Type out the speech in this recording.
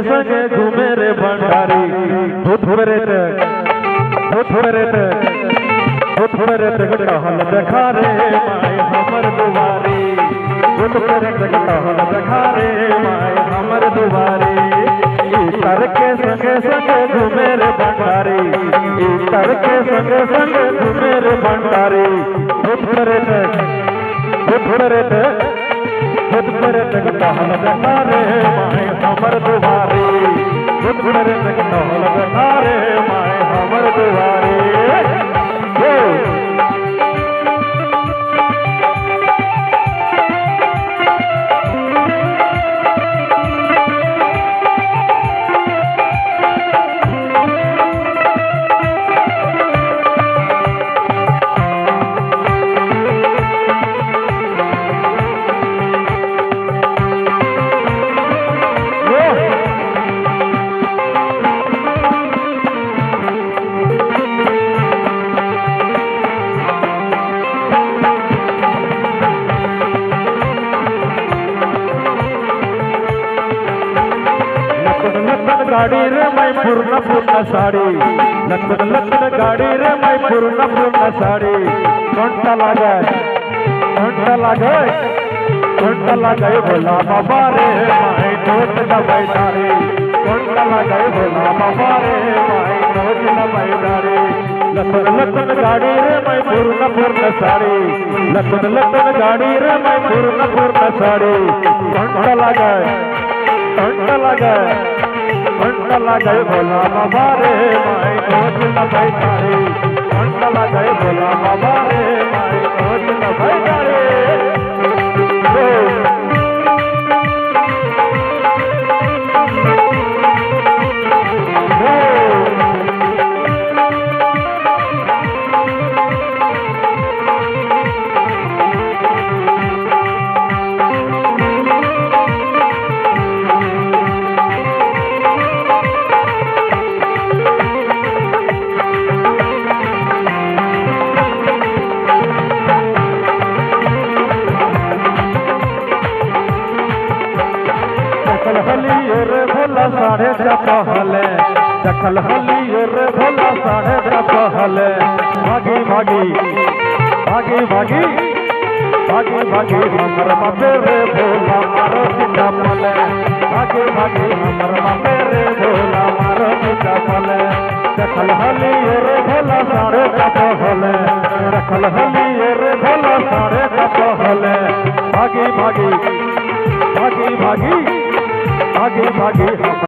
संगे घूमे रे भंडारी थोड़े टहल देखा रे माय हमर दुआरी थोड़े टहल देखा रे माय हमर दुआरी तर के संगे संगे घूमे रे भंडारी तर के संगे संगे घूमे रे भंडारी थोड़े टहल देखा रे माय हमर दुआरी थोड़े टहल देखा रे माय हमर दुआरी गाड़ी रे मैं पूर्ण साड़ी लखन गाड़ी रे मैं पूर्ण साड़ी घंटा लगे भोला बाबा रे माई नोट दबाई डारे घंटा लगे भोला बाबा रे माई नोट दबाई डारे लखन गाड़ी रे मैं पूर्ण साड़ी लखन गाड़ी रे मैं पूर्ण साड़ी घंटा लगे भोला बाबा रे माई नोट दबाई डारे घंटा लगे भोला बाबा रे माई नोट दबाई डारे रे भोला साढ़े पहले दखल हलियो रे भोला साढ़े पहले भागी हमर बापे रे भोला मारो सीता पले भागी हमर बापे रे भोला मारो सीता पले दखल हलियो रे भोला साढ़े पहले दखल हलियो रे भोला साढ़े पहले भागी